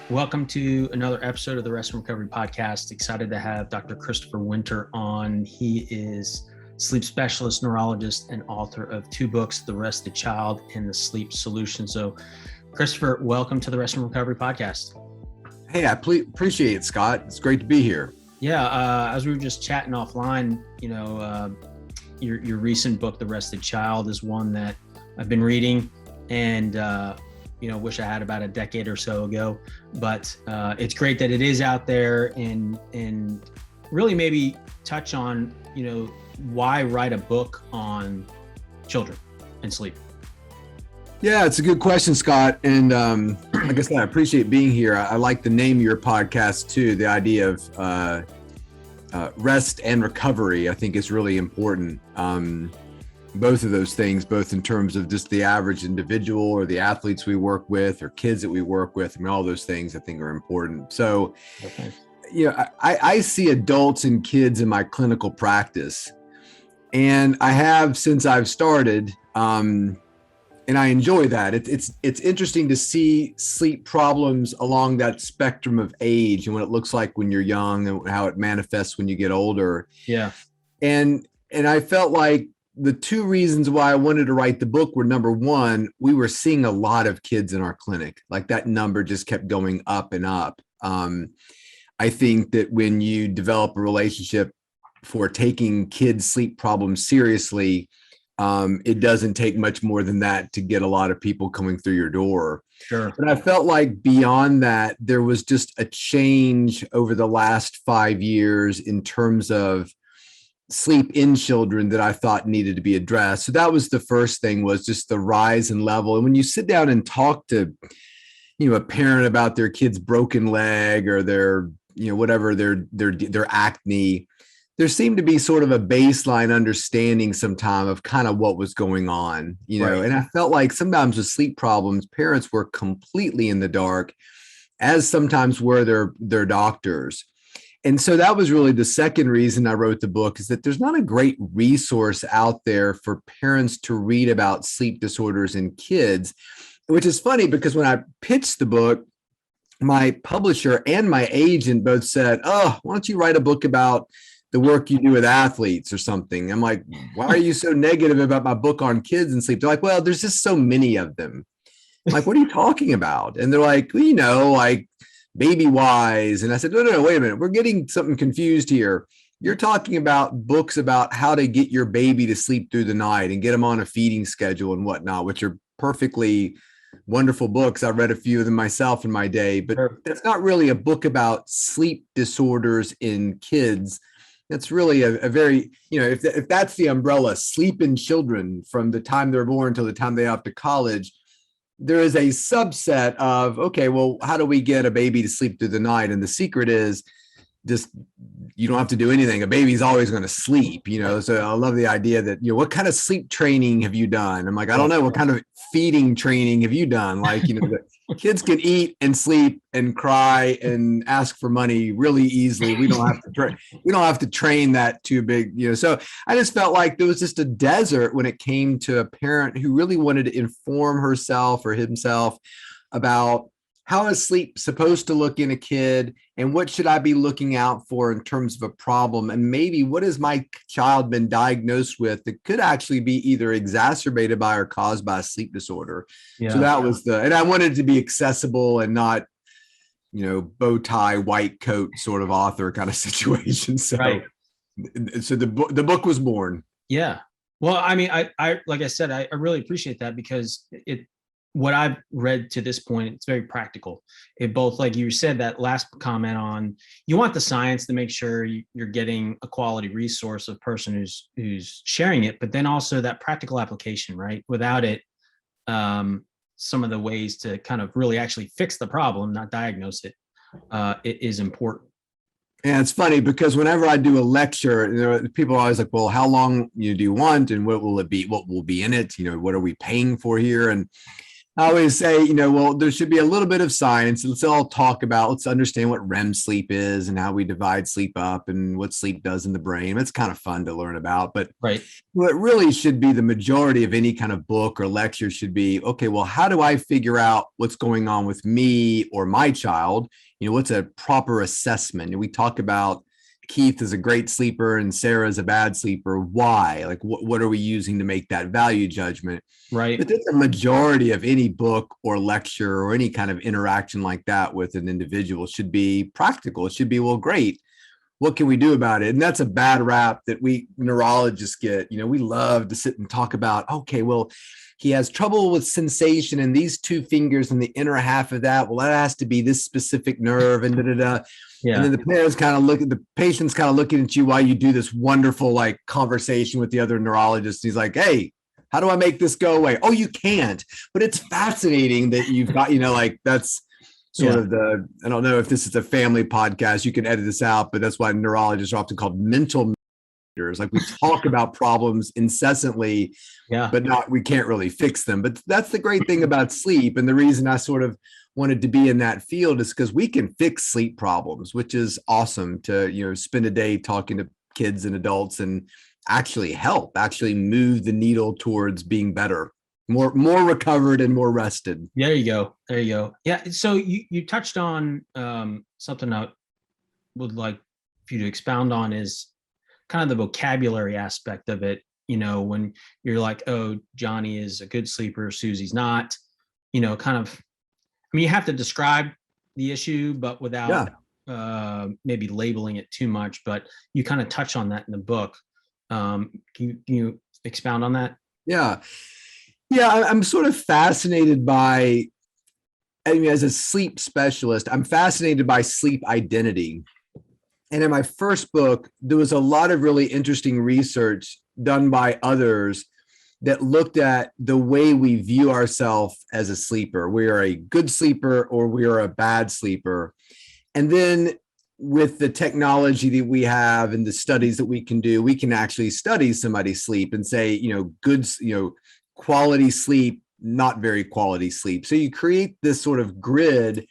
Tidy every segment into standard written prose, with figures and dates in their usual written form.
Welcome to another episode of the Rest and Recovery Podcast. Excited to have Dr. Christopher Winter on. He is sleep specialist, neurologist, and author of two books, The Rested Child and The Sleep Solution. So, Christopher, welcome to the Rest and Recovery Podcast. Hey, I appreciate it, Scott. It's great to be here. Yeah, as we were just chatting offline, your recent book, The Rested Child, is one that I've been reading and wish I had about a decade or so ago, but it's great that it is out there and really maybe touch on, why write a book on children and sleep. Yeah, it's a good question, Scott. And like I said, I appreciate being here. I like the name of your podcast too. The idea of rest and recovery, I think is really important. Both of those things, both in terms of just the average individual or the athletes we work with or kids that we work with. I mean, all those things I think are important. So, Okay. I see adults and kids in my clinical practice, and I have since I've started, and I enjoy that. It's interesting to see sleep problems along that spectrum of age and what it looks like when you're young and how it manifests when you get older. Yeah. And I felt like the two reasons why I wanted to write the book were, number one, we were seeing a lot of kids in our clinic. Like that number just kept going up and up. I think that when you develop a relationship for taking kids' sleep problems seriously, it doesn't take much more than that to get a lot of people coming through your door. Sure. But I felt like beyond that, there was just a change over the last 5 years in terms of sleep in children that I thought needed to be addressed. So that was the first thing, was just the rise in level. And when you sit down and talk to, a parent about their kid's broken leg or their, whatever, their acne, there seemed to be sort of a baseline understanding sometime of kind of what was going on, Right. And I felt like sometimes with sleep problems, parents were completely in the dark, as sometimes were their doctors. And so that was really the second reason I wrote the book, is that there's not a great resource out there for parents to read about sleep disorders in kids, which is funny because when I pitched the book, my publisher and my agent both said, "Oh, why don't you write a book about the work you do with athletes or something?" I'm like, "Why are you so negative about my book on kids and sleep?" They're like, "Well, there's just so many of them." I'm like, "What are you talking about?" And they're like, "Well, like Baby Wise." And I said, no, wait a minute. We're getting something confused here. You're talking about books about how to get your baby to sleep through the night and get them on a feeding schedule and whatnot, which are perfectly wonderful books. I read a few of them myself in my day, but Sure. that's not really a book about sleep disorders in kids. That's really a very, if that's the umbrella, sleep in children from the time they're born till the time they off to college, there is a subset of, okay, well, how do we get a baby to sleep through the night? And the secret is just, you don't have to do anything. A baby's always going to sleep, So I love the idea that, what kind of sleep training have you done? I'm like, I don't know. What kind of feeding training have you done? Like, the kids can eat and sleep and cry and ask for money really easily. We don't have to train that too big, So I just felt like there was just a desert when it came to a parent who really wanted to inform herself or himself about how is sleep supposed to look in a kid, and what should I be looking out for in terms of a problem? And maybe what has my child been diagnosed with that could actually be either exacerbated by or caused by a sleep disorder? Yeah. So that was and I wanted it to be accessible and not, bow tie, white coat sort of author kind of situation. So, Right. So the book was born. Yeah. Well, I mean, I like I said, I really appreciate that because what I've read to this point, it's very practical. It both, like you said, that last comment on, you want the science to make sure you're getting a quality resource of person who's sharing it, but then also that practical application, right? Without it, some of the ways to kind of really actually fix the problem, not diagnose it, it is important. Yeah, it's funny because whenever I do a lecture, people are always like, well, how long do you want? And what will it be? What will be in it? What are we paying for here? And I always say, well, there should be a little bit of science. Let's all talk about, let's understand what REM sleep is and how we divide sleep up and what sleep does in the brain. It's kind of fun to learn about, but Right. what really should be the majority of any kind of book or lecture should be, okay, well, how do I figure out what's going on with me or my child? What's a proper assessment? And we talk about Keith is a great sleeper and Sarah is a bad sleeper. Why? Like, what are we using to make that value judgment? Right. But that's a majority of any book or lecture or any kind of interaction like that with an individual should be practical. It should be, well, great. What can we do about it? And that's a bad rap that we neurologists get. We love to sit and talk about, okay, well, he has trouble with sensation in these two fingers and the inner half of that. Well, that has to be this specific nerve and da-da-da. Yeah. And then the parents kind of look at the patient's kind of looking at you while you do this wonderful like conversation with the other neurologist. He's like, hey, how do I make this go away? Oh, you can't. But it's fascinating that you've got, like that's sort of I don't know if this is a family podcast, you can edit this out, but that's why neurologists are often called mental mediators. Like we talk about problems incessantly, but we can't really fix them. But that's the great thing about sleep. And the reason I sort of wanted to be in that field is because we can fix sleep problems, which is awesome to, spend a day talking to kids and adults and actually move the needle towards being better, more recovered and more rested. There you go. Yeah. So you touched on something I would like for you to expound on is kind of the vocabulary aspect of it. When you're like, oh, Johnny is a good sleeper, Susie's not, kind of, you have to describe the issue, but without maybe labeling it too much, but you kind of touch on that in the book. Can you expound on that? Yeah, I'm sort of fascinated by, as a sleep specialist, I'm fascinated by sleep identity. And in my first book, there was a lot of really interesting research done by others that looked at the way we view ourselves as a sleeper. We are a good sleeper or we are a bad sleeper. And then with the technology that we have and the studies that we can do, we can actually study somebody's sleep and say, good, quality sleep, not very quality sleep. So you create this sort of grid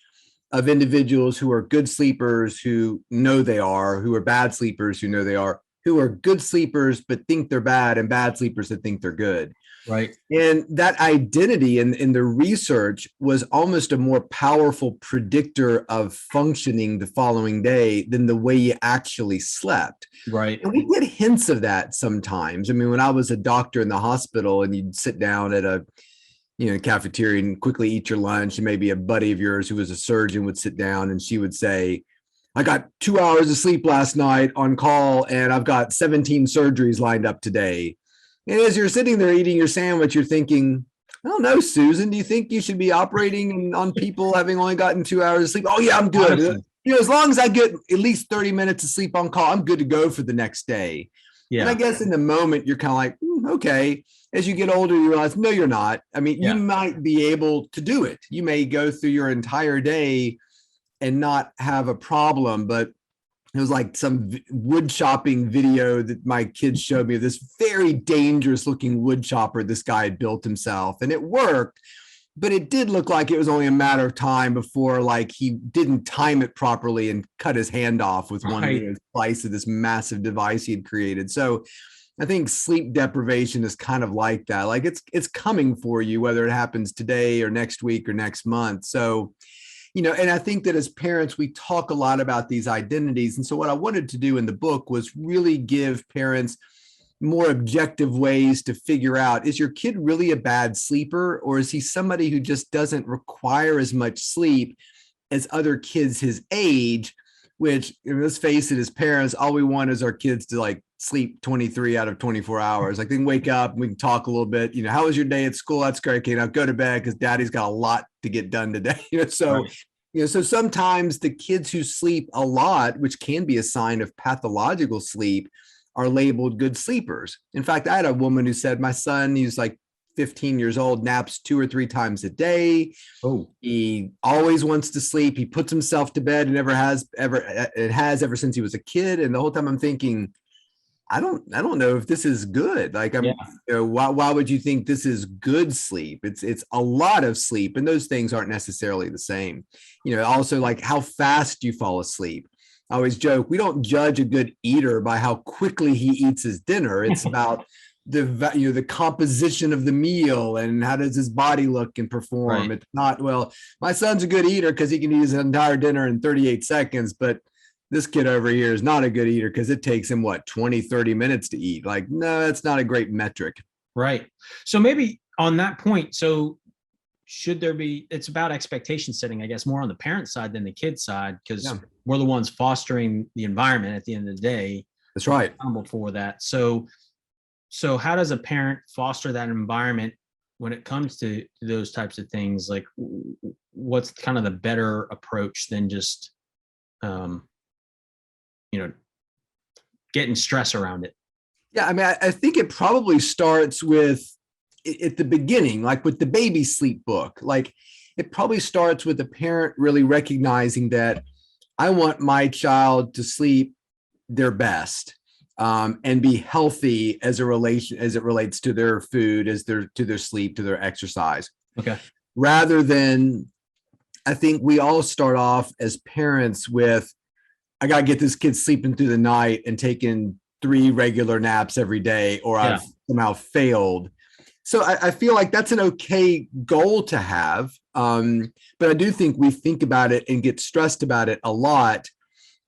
of individuals who are good sleepers who know they are, who are bad sleepers who know they are, who are good sleepers but think they're bad, and bad sleepers that think they're good. Right. And that identity in the research was almost a more powerful predictor of functioning the following day than the way you actually slept. Right. And we get hints of that sometimes. When I was a doctor in the hospital and you'd sit down at a cafeteria and quickly eat your lunch, and maybe a buddy of yours who was a surgeon would sit down and she would say, I got 2 hours of sleep last night on call and I've got 17 surgeries lined up today. And as you're sitting there eating your sandwich, you're thinking, I don't know, Susan, do you think you should be operating on people having only gotten 2 hours of sleep? Oh yeah, I'm good. Honestly. As long as I get at least 30 minutes of sleep on call, I'm good to go for the next day. Yeah. And I guess in the moment, you're kind of like, okay. As you get older, you realize, no, you're not. You might be able to do it. You may go through your entire day and not have a problem, but it was like some wood chopping video that my kids showed me, this very dangerous looking wood chopper this guy had built himself, and it worked, but it did look like it was only a matter of time before like he didn't time it properly and cut his hand off with one slice of this massive device he had created. So I think sleep deprivation is kind of like that. Like it's coming for you, whether it happens today or next week or next month. So and I think that as parents, we talk a lot about these identities. And so what I wanted to do in the book was really give parents more objective ways to figure out, is your kid really a bad sleeper, or is he somebody who just doesn't require as much sleep as other kids his age, which, let's face it, as parents, all we want is our kids to like sleep 23 out of 24 hours. Like they can wake up and we can talk a little bit, how was your day at school? That's great. Okay, now go to bed because daddy's got a lot to get done today. So sometimes the kids who sleep a lot, which can be a sign of pathological sleep, are labeled good sleepers. In fact, I had a woman who said, my son, he's like 15 years old, naps 2 or 3 times a day. Oh, he always wants to sleep. He puts himself to bed and it has ever since he was a kid. And the whole time I'm thinking, I don't know if this is good. Like Yeah. why would you think this is good sleep? It's a lot of sleep, and those things aren't necessarily the same. Also like how fast you fall asleep. I always joke, we don't judge a good eater by how quickly he eats his dinner. It's about the composition of the meal and how does his body look and perform. Right. It's not, well, my son's a good eater because he can eat his entire dinner in 38 seconds, but this kid over here is not a good eater because it takes him 20-30 minutes to eat. Like, no, that's not a great metric. Right. So maybe on that point, so should there be, it's about expectation setting, I guess, more on the parent side than the kid side, because we're the ones fostering the environment at the end of the day. That's right. Accountable for that. So how does a parent foster that environment when it comes to those types of things? Like, what's kind of the better approach than just, getting stress around it? Yeah, I mean, I think it probably starts with at the beginning, like with the baby sleep book. Like, it probably starts with the parent really recognizing that I want my child to sleep their best, and be healthy as it relates to their food, to their sleep, to their exercise. Okay. Rather than, I think we all start off as parents with, I got to get this kid sleeping through the night and taking 3 regular naps every day, or I've somehow failed. So I feel like that's an okay goal to have. But I do think we think about it and get stressed about it a lot.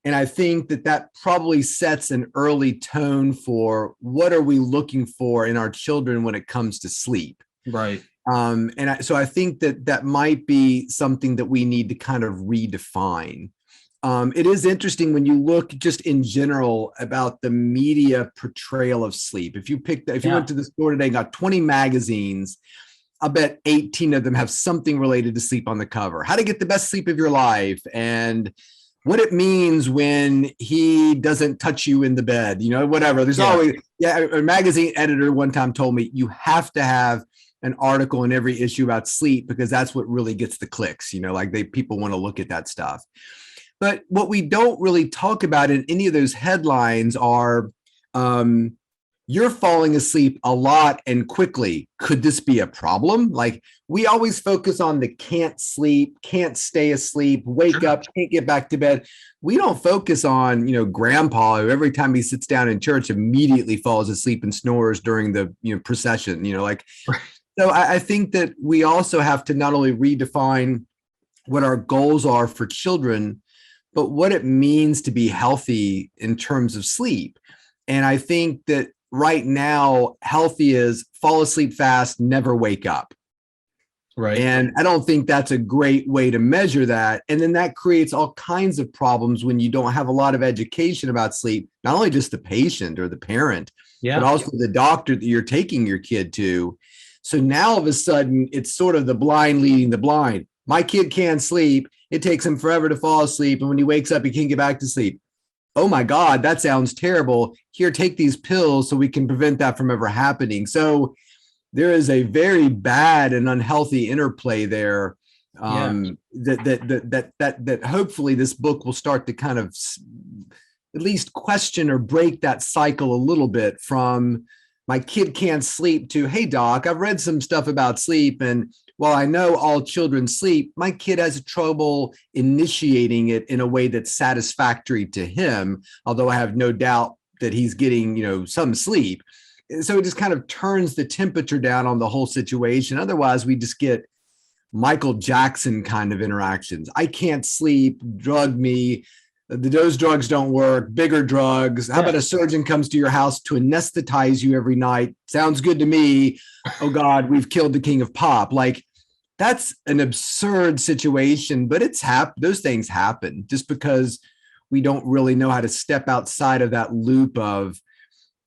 And I think that probably sets an early tone for what are we looking for in our children when it comes to sleep. Right. So I think that might be something that we need to kind of redefine. It is interesting when you look just in general about the media portrayal of sleep. If you went to the store today and got 20 magazines, I bet 18 of them have something related to sleep on the cover. How to get the best sleep of your life, and what it means when he doesn't touch you in the bed, whatever. There's always, a magazine editor one time told me you have to have an article in every issue about sleep because that's what really gets the clicks, like people want to look at that stuff. But what we don't really talk about in any of those headlines are, you're falling asleep a lot and quickly. Could this be a problem? Like, we always focus on the can't sleep, can't stay asleep, wake up, can't get back to bed. We don't focus on, grandpa who every time he sits down in church immediately falls asleep and snores during the procession, So I think that we also have to not only redefine what our goals are for children, but what it means to be healthy in terms of sleep. And I think that right now, healthy is fall asleep fast, never wake up. Right. And I don't think that's a great way to measure that. And then that creates all kinds of problems when you don't have a lot of education about sleep, not only just the patient or the parent, but also the doctor that you're taking your kid to. So now all of a sudden, it's sort of the blind leading the blind. My kid can't sleep. It takes him forever to fall asleep. And when he wakes up, he can't get back to sleep. Oh my God, that sounds terrible. Here, take these pills so we can prevent that from ever happening. So there is a very bad and unhealthy interplay there. That hopefully this book will start to kind of at least question or break that cycle a little bit from my kid can't sleep to, hey doc, I've read some stuff about sleep, and while I know all children sleep, my kid has trouble initiating it in a way that's satisfactory to him, although I have no doubt that he's getting, some sleep. So it just kind of turns the temperature down on the whole situation. Otherwise, we just get Michael Jackson kind of interactions. I can't sleep, drug me. Those drugs don't work, bigger drugs. How about a surgeon comes to your house to anesthetize you every night? Sounds good to me. Oh God, we've killed the king of pop. Like, that's an absurd situation, but those things happen just because we don't really know how to step outside of that loop of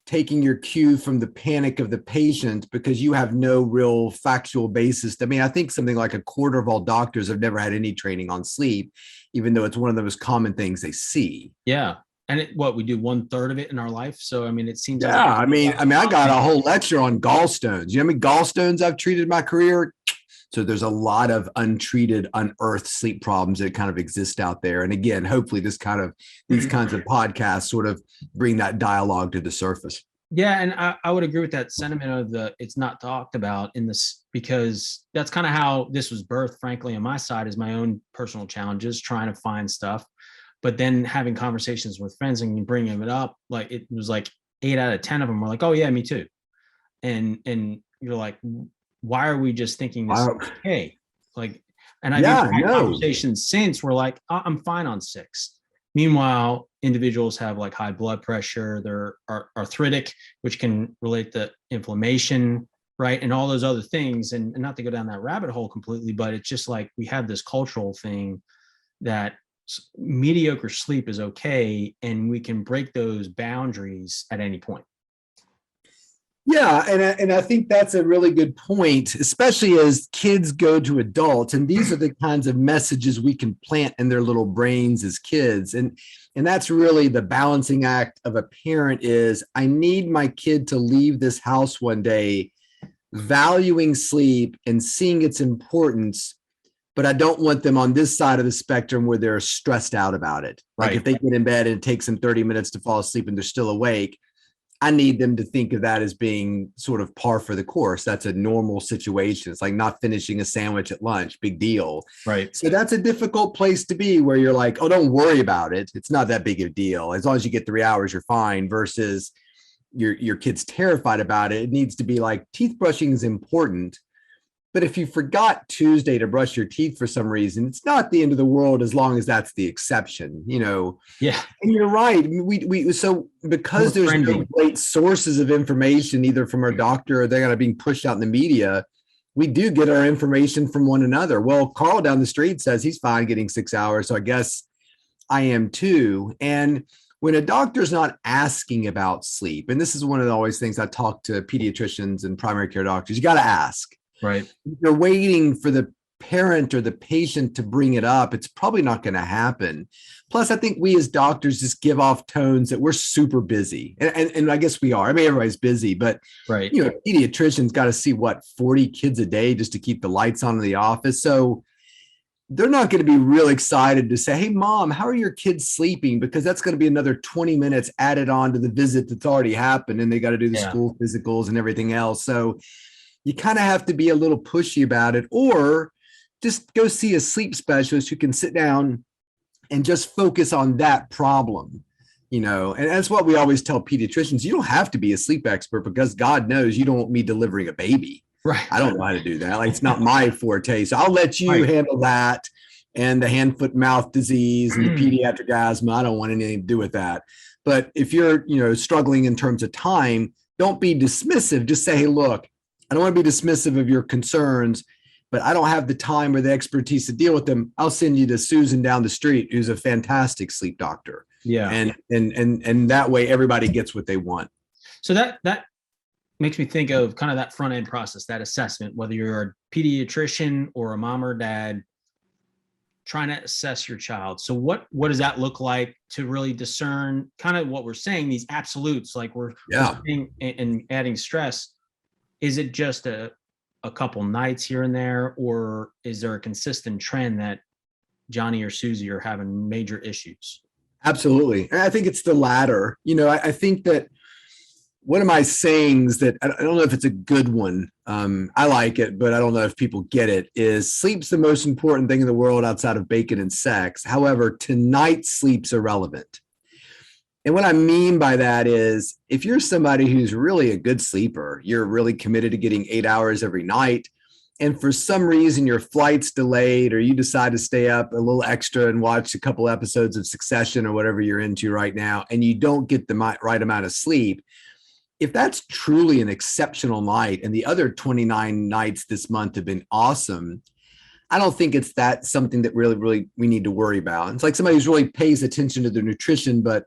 taking your cue from the panic of the patient because you have no real factual basis. I mean, I think something like a quarter of all doctors have never had any training on sleep, even though it's one of the most common things they see. Yeah. And we do 1/3 of it in our life. So, I mean, it seems. Yeah. I mean, I got a whole lecture on gallstones. You know how many gallstones I've treated in my career? So there's a lot of untreated, unearthed sleep problems that kind of exist out there. And again, hopefully these kinds of podcasts sort of bring that dialogue to the surface. Yeah, and I would agree with that sentiment of it's not talked about in this, because that's kind of how this was birthed, frankly, on my side, is my own personal challenges, trying to find stuff, but then having conversations with friends and bringing it up, like it was like 8 out of 10 of them were like, "Oh yeah, me too," and you're like, why are we just thinking this? Wow. Okay, like, and I've had conversations since where like, I'm fine on 6. Meanwhile, individuals have like high blood pressure, they're arthritic, which can relate to inflammation, right? And all those other things. And not to go down that rabbit hole completely, but it's just like we have this cultural thing that mediocre sleep is okay, and we can break those boundaries at any point. Yeah, and I think that's a really good point, especially as kids go to adults. And these are the kinds of messages we can plant in their little brains as kids. And that's really the balancing act of a parent is, I need my kid to leave this house one day valuing sleep and seeing its importance, but I don't want them on this side of the spectrum where they're stressed out about it. Like if they get in bed and it takes them 30 minutes to fall asleep and they're still awake, I need them to think of that as being sort of par for the course. That's a normal situation. It's like not finishing a sandwich at lunch, big deal. Right. So that's a difficult place to be, where you're like, oh, don't worry about it. It's not that big of a deal. As long as you get 3 hours, you're fine, versus your kid's terrified about it. It needs to be like, teeth brushing is important, but if you forgot Tuesday to brush your teeth for some reason, it's not the end of the world, as long as that's the exception, you know? Yeah. And you're right. So because there's no great sources of information, either from our doctor or they're going to be pushed out in the media, we do get our information from one another. Well, Carl down the street says he's fine getting 6 hours, so I guess I am too. And when a doctor's not asking about sleep, and this is one of the always things I talk to pediatricians and primary care doctors, you got to ask. Right. If you're waiting for the parent or the patient to bring it up, it's probably not going to happen. Plus, I think we as doctors just give off tones that we're super busy. And I guess we are. I mean, everybody's busy, but you know, pediatricians got to see 40 kids a day just to keep the lights on in the office. So they're not going to be real excited to say, hey, mom, how are your kids sleeping? Because that's going to be another 20 minutes added on to the visit that's already happened. And they got to do the school physicals and everything else. So you kind of have to be a little pushy about it, or just go see a sleep specialist who can sit down and just focus on that problem, you know. And that's what we always tell pediatricians. You don't have to be a sleep expert, because God knows you don't want me delivering a baby. Right. I don't know how to do that. Like, it's not my forte. So I'll let you handle that, and the hand, foot, mouth disease and the pediatric asthma. I don't want anything to do with that. But if you're, you know, struggling in terms of time, don't be dismissive. Just say, hey, look, I don't want to be dismissive of your concerns, but I don't have the time or the expertise to deal with them. I'll send you to Susan down the street, who's a fantastic sleep doctor. Yeah. And that way everybody gets what they want. So that makes me think of kind of that front end process, that assessment, whether you're a pediatrician or a mom or dad trying to assess your child. So what does that look like to really discern kind of what we're saying, these absolutes, like we're saying, and adding stress? Is it just a couple nights here and there, or is there a consistent trend that Johnny or Susie are having major issues? Absolutely. And I think it's the latter. You know, I think that one of my sayings that I don't know if it's a good one, I like it, but I don't know if people get it, is sleep's the most important thing in the world outside of bacon and sex. However, tonight's sleep's irrelevant. And what I mean by that is, if you're somebody who's really a good sleeper, you're really committed to getting 8 hours every night, and for some reason your flight's delayed, or you decide to stay up a little extra and watch a couple episodes of Succession or whatever you're into right now, and you don't get the right amount of sleep, if that's truly an exceptional night, and the other 29 nights this month have been awesome, I don't think it's that something that really we need to worry about. It's like somebody who really pays attention to their nutrition, but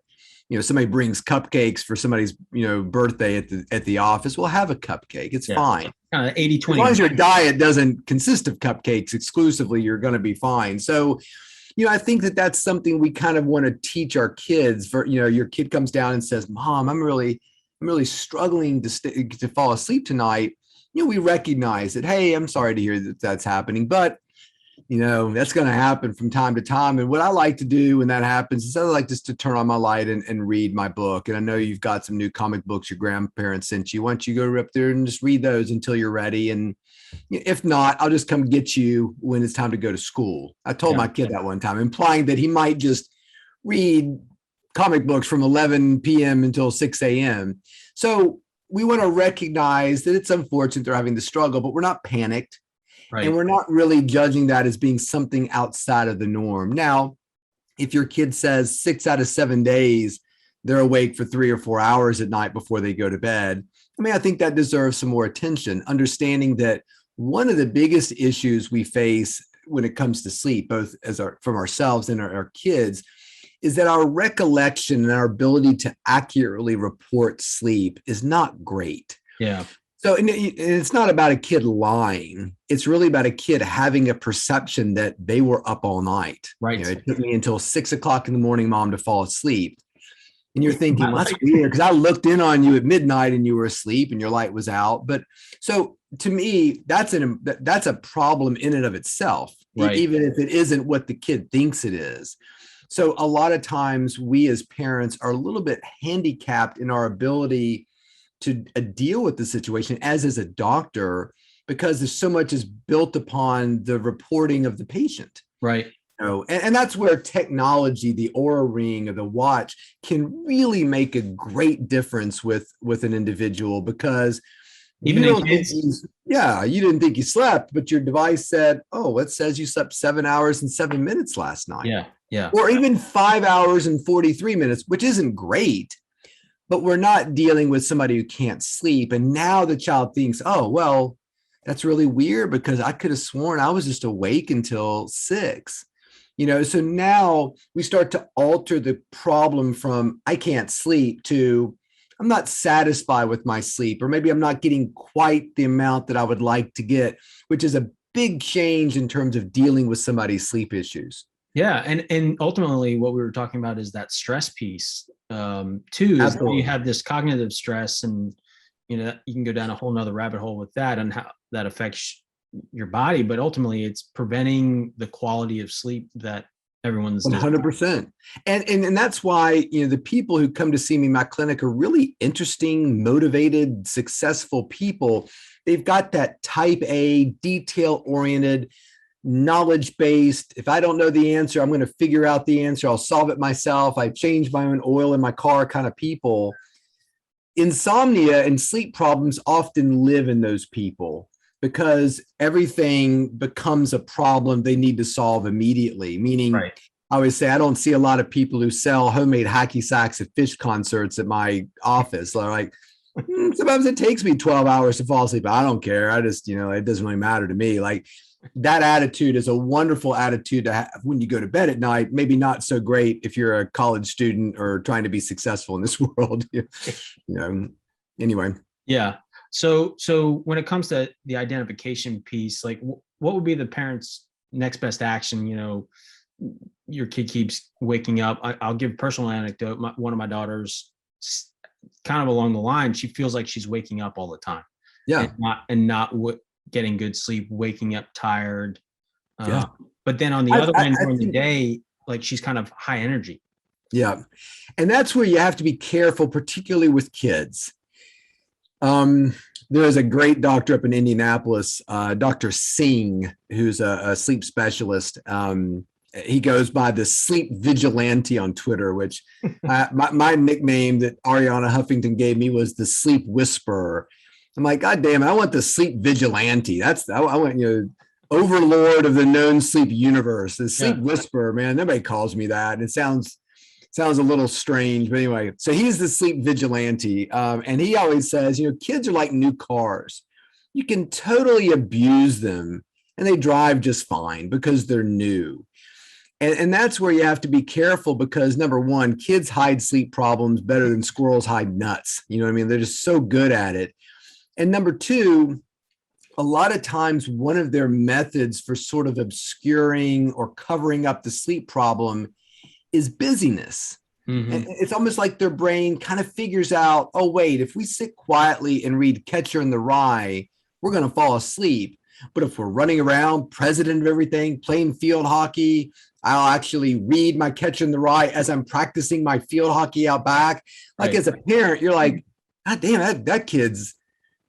you know, somebody brings cupcakes for somebody's, you know, birthday at the office. We'll have a cupcake. It's fine. Kind of 80-20. As long as your diet doesn't consist of cupcakes exclusively, you're going to be fine. So, you know, I think that that's something we kind of want to teach our kids. For, you know, your kid comes down and says, Mom, I'm really I'm really struggling to fall asleep tonight. We recognize that, hey, I'm sorry to hear that that's happening, but that's going to happen from time to time. And what I like to do when that happens is I like just to turn on my light and read my book. And I know you've got some new comic books your grandparents sent you. Why don't you go up there and just read those until you're ready? And if not, I'll just come get you when it's time to go to school. I told my kid that one time, implying that he might just read comic books from 11 p.m. until 6 a.m. So we want to recognize that it's unfortunate they're having the struggle, but we're not panicked. Right. And we're not really judging that as being something outside of the norm. Now, if your kid says 6 out of 7 days, they're awake for 3 or 4 hours at night before they go to bed, I think that deserves some more attention, understanding that one of the biggest issues we face when it comes to sleep, both from ourselves and our kids, is that our recollection and our ability to accurately report sleep is not great. Yeah. So and it's not about a kid lying. It's really about a kid having a perception that they were up all night. Right. It took me until 6 o'clock in the morning, Mom, to fall asleep. And you're thinking, well, that's weird because I looked in on you at midnight and you were asleep and your light was out. But so to me, that's a problem in and of itself, right, even if it isn't what the kid thinks it is. So a lot of times we as parents are a little bit handicapped in our ability to deal with the situation, as is a doctor, because there's so much is built upon the reporting of the patient. Right. And that's where technology, the Oura Ring or the watch, can really make a great difference with an individual, because even in kids, you didn't think you slept, but your device said, oh, it says you slept 7 hours and 7 minutes last night. Yeah. Or even 5 hours and 43 minutes, which isn't great. But we're not dealing with somebody who can't sleep. And now the child thinks, oh, well, that's really weird because I could have sworn I was just awake until 6. So now we start to alter the problem from I can't sleep to I'm not satisfied with my sleep, or maybe I'm not getting quite the amount that I would like to get, which is a big change in terms of dealing with somebody's sleep issues. Yeah. And ultimately what we were talking about is that stress piece too. Is you have this cognitive stress, and you can go down a whole nother rabbit hole with that and how that affects your body, but ultimately it's preventing the quality of sleep that everyone's 100%. And that's why, the people who come to see me in my clinic are really interesting, motivated, successful people. They've got that type A, detail-oriented, knowledge-based. If I don't know the answer, I'm going to figure out the answer. I'll solve it myself. I change my own oil in my car kind of people. Insomnia and sleep problems often live in those people because everything becomes a problem they need to solve immediately. Meaning, right. I always say I don't see a lot of people who sell homemade hacky sacks at fish concerts at my office. They're like, sometimes it takes me 12 hours to fall asleep. I don't care. I just, it doesn't really matter to me. Like, that attitude is a wonderful attitude to have when you go to bed at night. Maybe not so great if you're a college student or trying to be successful in this world. Anyway. Yeah. So when it comes to the identification piece, like what would be the parent's next best action? Your kid keeps waking up. I'll give a personal anecdote. One of my daughters, kind of along the line, she feels like she's waking up all the time. Yeah. And not getting good sleep, waking up tired. But then on the other end during the day, like she's kind of high energy. Yeah. And that's where you have to be careful, particularly with kids. There is a great doctor up in Indianapolis, Dr. Singh, who's a sleep specialist. He goes by the Sleep Vigilante on Twitter, which my nickname that Ariana Huffington gave me was the Sleep Whisperer. I'm like, God damn it, I want the Sleep Vigilante. I want, overlord of the known sleep universe. The Sleep Whisperer, man, nobody calls me that. It sounds a little strange, but anyway, so he's the Sleep Vigilante. And he always says, kids are like new cars. You can totally abuse them and they drive just fine because they're new. And that's where you have to be careful because, number one, kids hide sleep problems better than squirrels hide nuts. You know what I mean? They're just so good at it. And number two, a lot of times one of their methods for sort of obscuring or covering up the sleep problem is busyness. Mm-hmm. And it's almost like their brain kind of figures out, oh, wait, if we sit quietly and read Catcher in the Rye, we're going to fall asleep. But if we're running around, president of everything, playing field hockey, I'll actually read my Catcher in the Rye as I'm practicing my field hockey out back. Like Right. as a parent, you're like, God damn, that kid's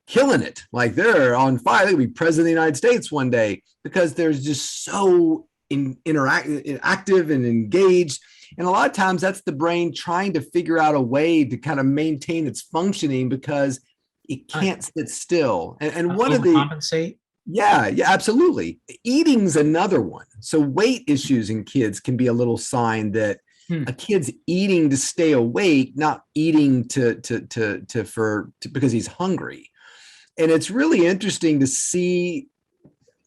killing it. Like they're on fire. They could be president of the United States one day because they're just so active and engaged. And a lot of times that's the brain trying to figure out a way to kind of maintain its functioning because it can't sit still. And one of the compensate. yeah, absolutely. Eating's another one. So weight issues in kids can be a little sign that a kid's eating to stay awake, not eating because he's hungry. And it's really interesting to see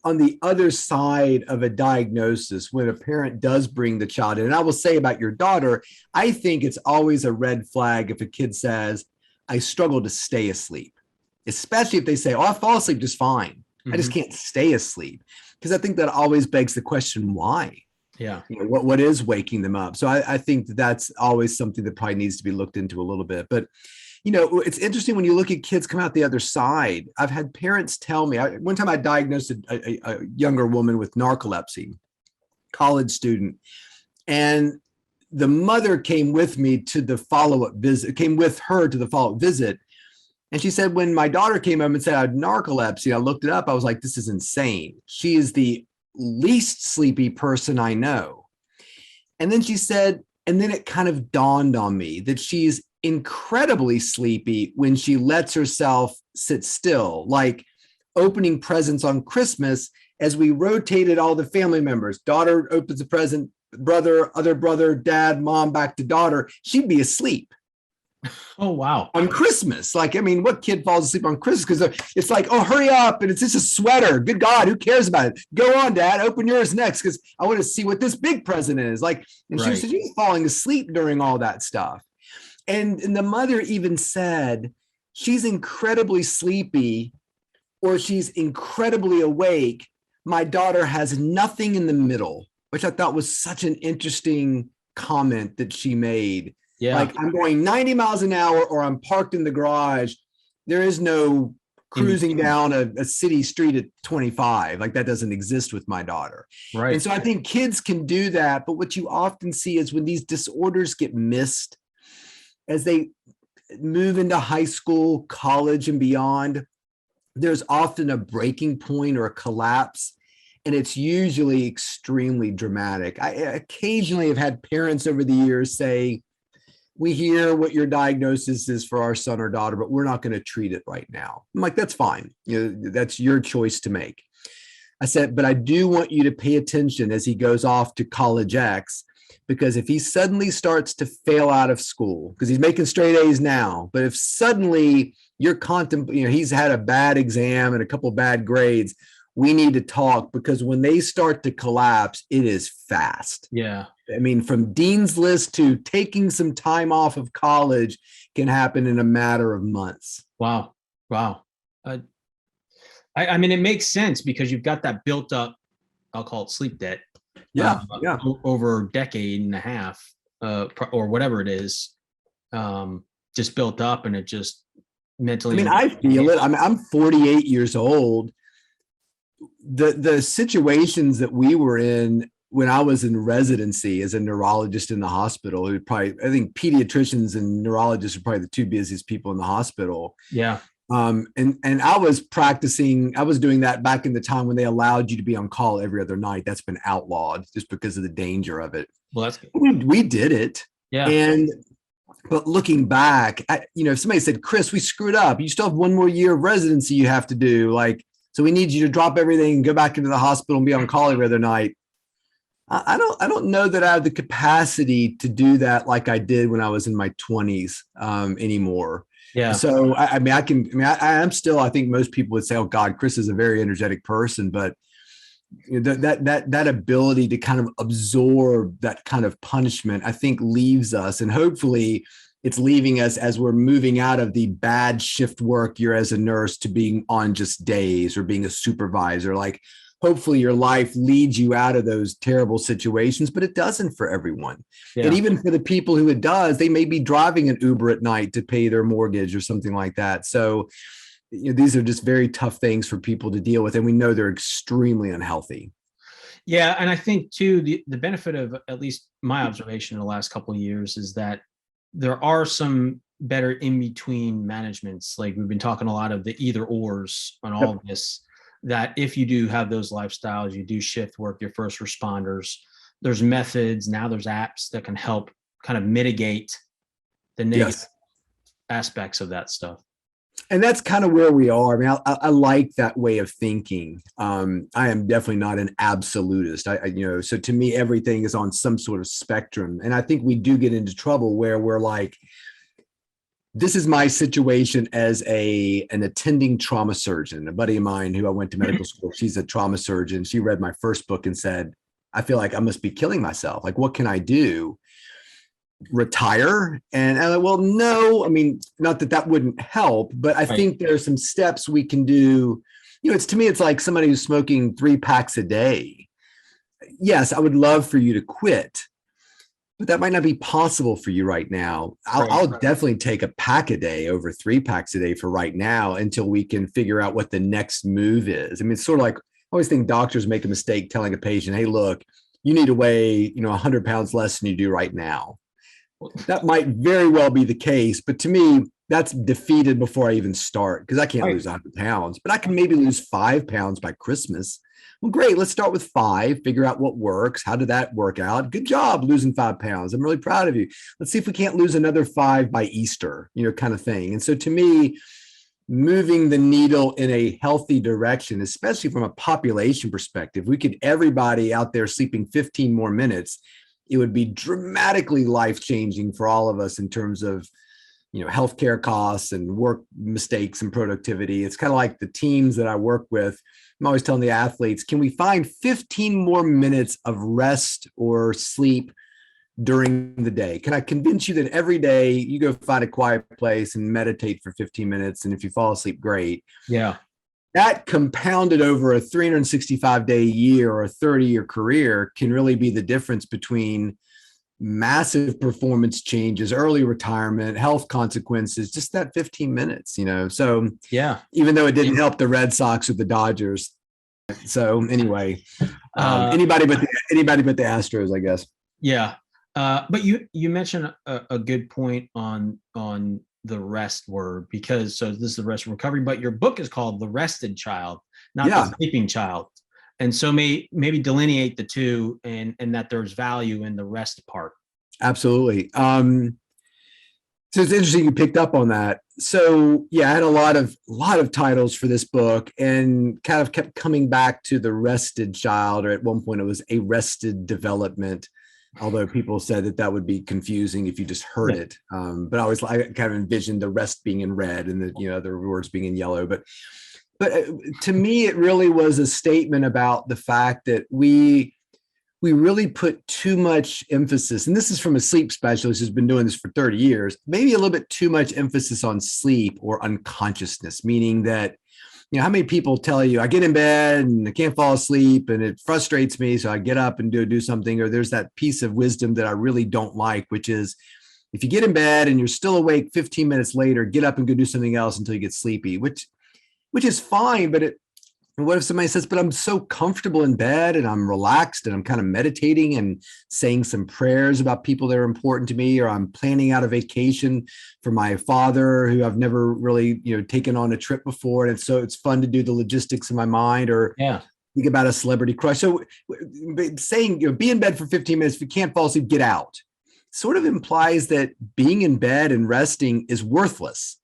on the other side of a diagnosis when a parent does bring the child in. And I will say about your daughter, I think it's always a red flag if a kid says, I struggle to stay asleep, especially if they say, oh, I fall asleep just fine. I just can't stay asleep. Because I think that always begs the question, why? Yeah. What is waking them up? So I think that's always something that probably needs to be looked into a little bit. But, it's interesting when you look at kids come out the other side. I've had parents tell me, one time I diagnosed a younger woman with narcolepsy, college student, and the mother came with me to the follow-up visit, came with her to the follow-up visit. And she said, when my daughter came home and said I had narcolepsy, I looked it up. I was like, this is insane. She is the least sleepy person I know. And then she said, and then it kind of dawned on me that she's incredibly sleepy when she lets herself sit still, like opening presents on Christmas as we rotated all the family members. Daughter opens a present, other brother, dad, mom, back to daughter. She'd be asleep. Oh, wow. On Christmas. Like, I mean, what kid falls asleep on Christmas? Because it's like, oh, hurry up. And it's just a sweater. Good God, who cares about it? Go on, Dad, open yours next because I want to see what this big present is. Like, and she was falling asleep during all that stuff. And the mother even said, she's incredibly sleepy or she's incredibly awake. My daughter has nothing in the middle, which I thought was such an interesting comment that she made. Yeah. Like I'm going 90 miles an hour or I'm parked in the garage. There is no cruising down a city street at 25. Like that doesn't exist with my daughter. Right. And so I think kids can do that. But what you often see is when these disorders get missed as they move into high school, college and beyond, there's often a breaking point or a collapse. And it's usually extremely dramatic. I occasionally have had parents over the years say, we hear what your diagnosis is for our son or daughter, but we're not going to treat it right now. I'm like, that's fine. That's your choice to make. I said, but I do want you to pay attention as he goes off to college X, because if he suddenly starts to fail out of school, because he's making straight A's now, but if suddenly you're he's had a bad exam and a couple of bad grades, we need to talk because when they start to collapse, it is fast. Yeah. I mean, from dean's list to taking some time off of college can happen in a matter of months. Wow. I mean, it makes sense because you've got that built up, I'll call it sleep debt. Over a decade and a half, or whatever it is, just built up and it just mentally. I mean, I feel it. I mean, I'm 48 years old. The situations that we were in when I was in residency as a neurologist in the hospital, I think pediatricians and neurologists are probably the two busiest people in the hospital. Yeah. And I was doing that back in the time when they allowed you to be on call every other night. That's been outlawed just because of the danger of it. Well, that's good. We did it. Yeah. But looking back, if somebody said, Chris, we screwed up. You still have one more year of residency you have to do. So we need you to drop everything and go back into the hospital and be on call every other night. I don't know that I have the capacity to do that like I did when I was in my 20s anymore. Yeah. So I am still, I think most people would say, oh God, Chris is a very energetic person, but that ability to kind of absorb that kind of punishment, I think leaves us, and hopefully it's leaving us as we're moving out of the bad shift work you're as a nurse to being on just days or being a supervisor. Like, hopefully your life leads you out of those terrible situations, but it doesn't for everyone. Yeah. And even for the people who it does, they may be driving an Uber at night to pay their mortgage or something like that. So, these are just very tough things for people to deal with. And we know they're extremely unhealthy. Yeah. And I think too, the benefit of at least my observation in the last couple of years is that there are some better in between managements. Like we've been talking a lot of the either ors on all of this, that if you do have those lifestyles, you do shift work, your first responders, there's methods, now there's apps that can help kind of mitigate the negative aspects of that stuff. And that's kind of where we are. I mean, I like that way of thinking. I am definitely not an absolutist. So to me, everything is on some sort of spectrum. And I think we do get into trouble where we're like, this is my situation as an attending trauma surgeon. A buddy of mine who I went to medical school, she's a trauma surgeon. She read my first book and said, I feel like I must be killing myself. Like, what can I do? Retire? And I'm like, well, no, I mean, not that that wouldn't help, but I think there are some steps we can do. To me, it's like somebody who's smoking 3 packs a day. Yes, I would love for you to quit, but that might not be possible for you right now. I'll definitely take a pack a day over 3 packs a day for right now until we can figure out what the next move is. I mean, it's sort of like, I always think doctors make a mistake telling a patient, hey, look, you need to weigh, 100 pounds less than you do right now. That might very well be the case, but to me, that's defeated before I even start, because I can't lose 100 pounds, but I can maybe lose 5 pounds by Christmas. Well, great. Let's start with 5, figure out what works. How did that work out? Good job losing 5 pounds. I'm really proud of you. Let's see if we can't lose another 5 by Easter, kind of thing. And so to me, moving the needle in a healthy direction, especially from a population perspective, we could everybody out there sleeping 15 more minutes, it would be dramatically life-changing for all of us in terms of, healthcare costs and work mistakes and productivity. It's kind of like the teams that I work with. I'm always telling the athletes, can we find 15 more minutes of rest or sleep during the day? Can I convince you that every day you go find a quiet place and meditate for 15 minutes? And if you fall asleep, great. Yeah. That compounded over a 365-day year or a 30-year career can really be the difference between massive performance changes, early retirement, health consequences, just that 15 minutes, So yeah, even though it didn't help the Red Sox or the Dodgers. So anyway, anybody but the Astros, I guess. Yeah. But you mentioned a good point on the rest word, because so this is the rest recovery, but your book is called The Rested Child, not the sleeping child. And so maybe delineate the two and that there's value in the rest part. Absolutely. So it's interesting you picked up on that. So yeah, I had a lot of titles for this book and kind of kept coming back to the rested child, or at one point it was arrested development. Although people said that would be confusing if you just heard it. But I kind of envisioned the rest being in red and the other words being in yellow. But to me, it really was a statement about the fact that we really put too much emphasis, and this is from a sleep specialist who's been doing this for 30 years, maybe a little bit too much emphasis on sleep or unconsciousness, meaning that, how many people tell you, I get in bed and I can't fall asleep and it frustrates me, so I get up and do something. Or there's that piece of wisdom that I really don't like, which is if you get in bed and you're still awake 15 minutes later, get up and go do something else until you get sleepy, which is fine. But what if somebody says, but I'm so comfortable in bed and I'm relaxed and I'm kind of meditating and saying some prayers about people that are important to me, or I'm planning out a vacation for my father who I've never really, taken on a trip before. And so it's fun to do the logistics in my mind, or think about a celebrity crush. So saying, be in bed for 15 minutes. If you can't fall asleep, get out, sort of implies that being in bed and resting is worthless.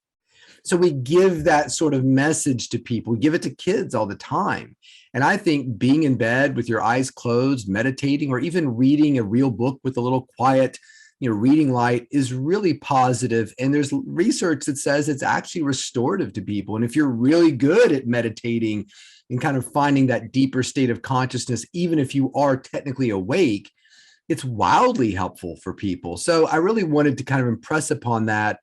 So we give that sort of message to people. We give it to kids all the time. And I think being in bed with your eyes closed, meditating, or even reading a real book with a little quiet, reading light is really positive. And there's research that says it's actually restorative to people. And if you're really good at meditating and kind of finding that deeper state of consciousness, even if you are technically awake, it's wildly helpful for people. So I really wanted to kind of impress upon that.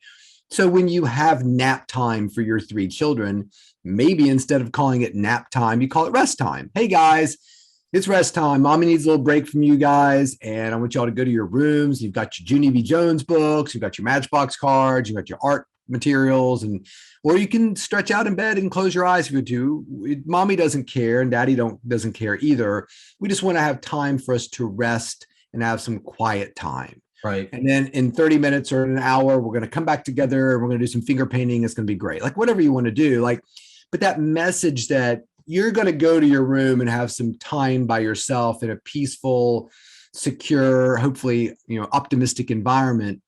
So when you have nap time for your 3 children, maybe instead of calling it nap time, you call it rest time. Hey guys, it's rest time. Mommy needs a little break from you guys, and I want y'all to go to your rooms. You've got your Junie B. Jones books, you've got your Matchbox cards, you've got your art materials, or you can stretch out in bed and close your eyes if you do. Mommy doesn't care, and Daddy doesn't care either. We just want to have time for us to rest and have some quiet time. Right. And then in 30 minutes or an hour, we're going to come back together and we're going to do some finger painting. It's going to be great. Like whatever you want to do. But that message that you're going to go to your room and have some time by yourself in a peaceful, secure, hopefully, optimistic environment.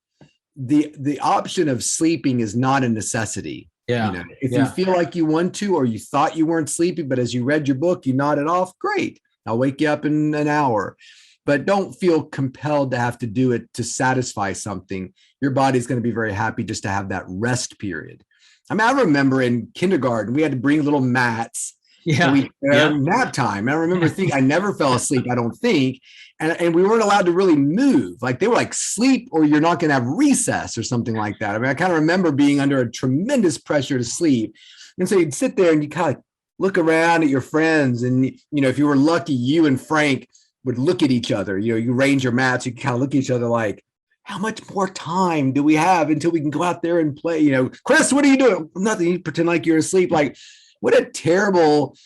The option of sleeping is not a necessity. Yeah. If you feel like you want to, or you thought you weren't sleepy, but as you read your book, you nodded off, great. I'll wake you up in an hour. But don't feel compelled to have to do it to satisfy something. Your body's going to be very happy just to have that rest period. I mean, I remember in kindergarten, we had to bring little mats. Nap time. I remember thinking I never fell asleep, I don't think. And we weren't allowed to really move. Like they were like sleep or you're not going to have recess or something like that. I mean, I kind of remember being under a tremendous pressure to sleep. And so you'd sit there and you kind of look around at your friends. And, if you were lucky, you and Frank would look at each other. You arrange your mats, you kind of look at each other like, how much more time do we have until we can go out there and play? Chris, what are you doing? Nothing. You pretend like you're asleep. Like, what a terrible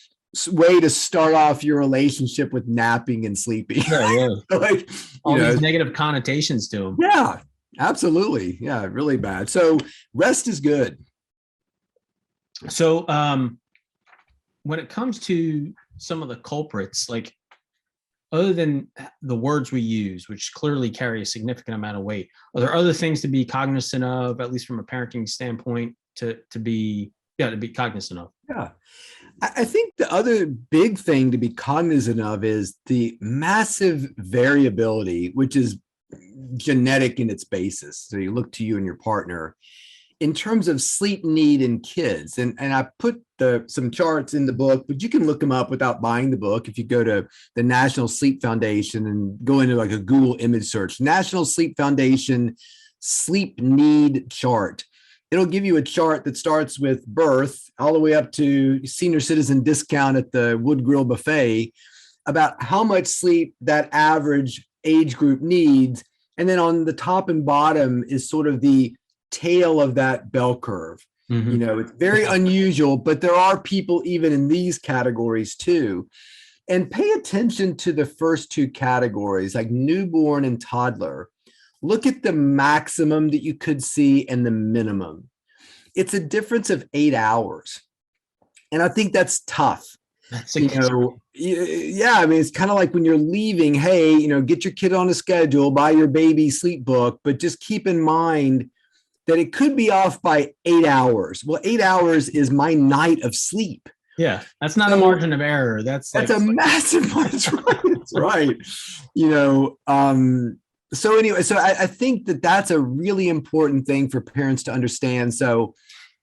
way to start off your relationship with napping and sleeping. Yeah. All these negative connotations to them. Yeah, absolutely. Yeah, really bad. So rest is good. So when it comes to some of the culprits, like other than the words we use, which clearly carry a significant amount of weight, are there other things to be cognizant of, at least from a parenting standpoint, to be cognizant of? Yeah. I think the other big thing to be cognizant of is the massive variability, which is genetic in its basis. So you look to you and your partner in terms of sleep need in kids. And I put some charts in the book, but you can look them up without buying the book. If you go to the National Sleep Foundation and go into like a Google image search, National Sleep Foundation sleep need chart. It'll give you a chart that starts with birth all the way up to senior citizen discount at the Wood Grill Buffet about how much sleep that average age group needs. And then on the top and bottom is sort of the tail of that bell curve. Mm-hmm. It's very unusual, but there are people even in these categories too. And pay attention to the first 2 categories, like newborn and toddler. Look at the maximum that you could see and the minimum. It's a difference of 8 hours. And I think that's tough. That's yeah, I mean, it's kind of like when you're leaving, hey, get your kid on a schedule, buy your baby sleep book, but just keep in mind that it could be off by 8 hours. Well, 8 hours is my night of sleep. Yeah, that's not a margin of error. That's a massive margin. That's right. So anyway, I think that's a really important thing for parents to understand. So,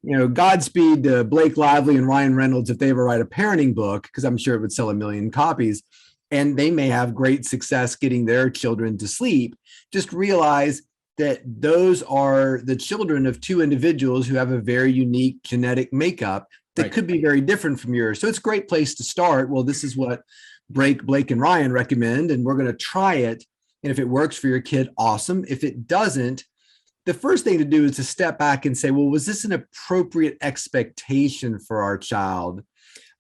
Godspeed to Blake Lively and Ryan Reynolds if they ever write a parenting book, because I'm sure it would sell 1 million copies, and they may have great success getting their children to sleep. Just realize that those are the children of 2 individuals who have a very unique genetic makeup that could be very different from yours. So it's a great place to start. Well, this is what Blake and Ryan recommend, and we're going to try it. And if it works for your kid, awesome. If it doesn't, the first thing to do is to step back and say, well, was this an appropriate expectation for our child?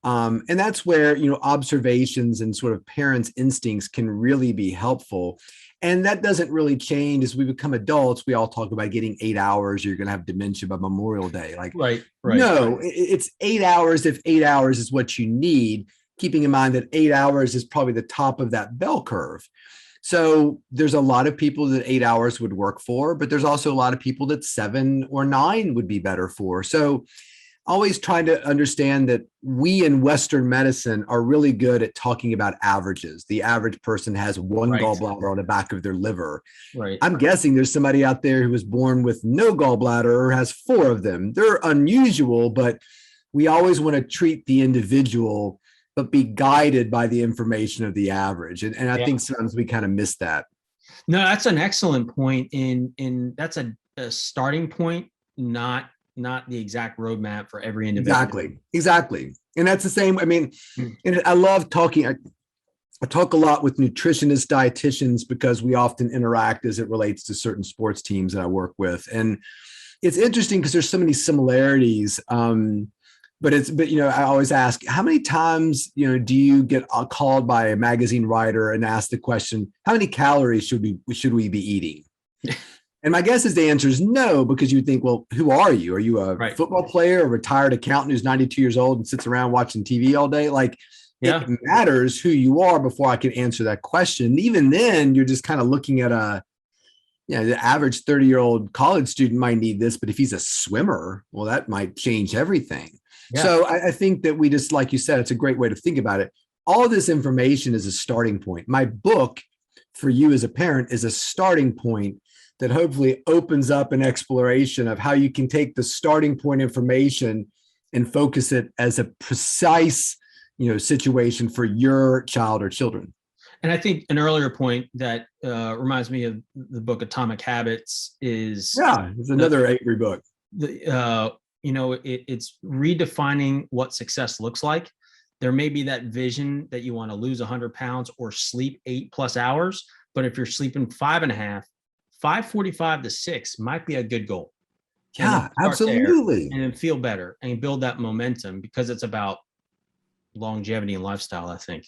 And that's where, observations and sort of parents' instincts can really be helpful. And that doesn't really change as we become adults. We all talk about getting 8 hours, or you're going to have dementia by Memorial Day. Right. No, it's 8 hours if 8 hours is what you need, keeping in mind that 8 hours is probably the top of that bell curve. So there's a lot of people that 8 hours would work for, but there's also a lot of people that 7 or 9 would be better for. So always trying to understand that we in Western medicine are really good at talking about averages. The average person has 1 gallbladder on the back of their liver. Right. I'm guessing there's somebody out there who was born with no gallbladder or has 4 of them. They're unusual, but we always want to treat the individual, but be guided by the information of the average. And I think sometimes we kind of miss that. No, that's an excellent point. In that's a starting point not the exact roadmap for every individual. Exactly. And that's the same. I mean, and I love talking. I talk a lot with nutritionists, dietitians, because we often interact as it relates to certain sports teams that I work with. And it's interesting because there's so many similarities. But I always ask, how many times, do you get called by a magazine writer and ask the question, how many calories should we be eating? And my guess is the answer is no, because you think, well, who are you? Are you a football player, a retired accountant who's 92 years old and sits around watching TV all day? It matters who you are before I can answer that question. Even then, you're just kind of looking at the average 30-year-old college student might need this, but if he's a swimmer, well, that might change everything. Yeah. So I think that we just, like you said, it's a great way to think about it. All this information is a starting point. My book for you as a parent is a starting point that hopefully opens up an exploration of how you can take the starting point information and focus it as a precise, situation for your child or children. And I think an earlier point that reminds me of the book Atomic Habits is it's another Avery book. It's redefining what success looks like. There may be that vision that you want to lose 100 pounds or sleep 8+ hours, but if you're sleeping 5.5, 5:45 to 6 might be a good goal. Yeah, absolutely. And then feel better and build that momentum, because it's about longevity and lifestyle, I think.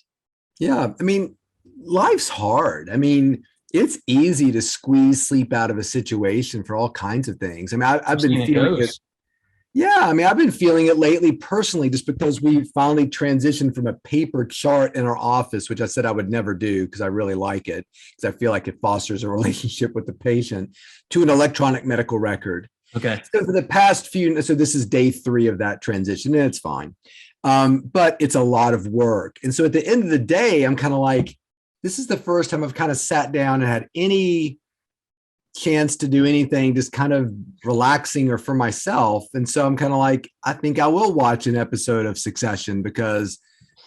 Yeah. I mean, life's hard. I mean, it's easy to squeeze sleep out of a situation for all kinds of things. I mean, I've been feeling it. Yeah. I mean, I've been feeling it lately personally, just because we finally transitioned from a paper chart in our office, which I said I would never do because I really like it, because I feel like it fosters a relationship with the patient, to an electronic medical record. Okay. So for the past so this is day 3 of that transition, and it's fine. But it's a lot of work. And so at the end of the day, I'm kind of like, this is the first time I've kind of sat down and had any chance to do anything, just kind of relaxing or for myself. And so I'm kind of like, I think I will watch an episode of Succession, because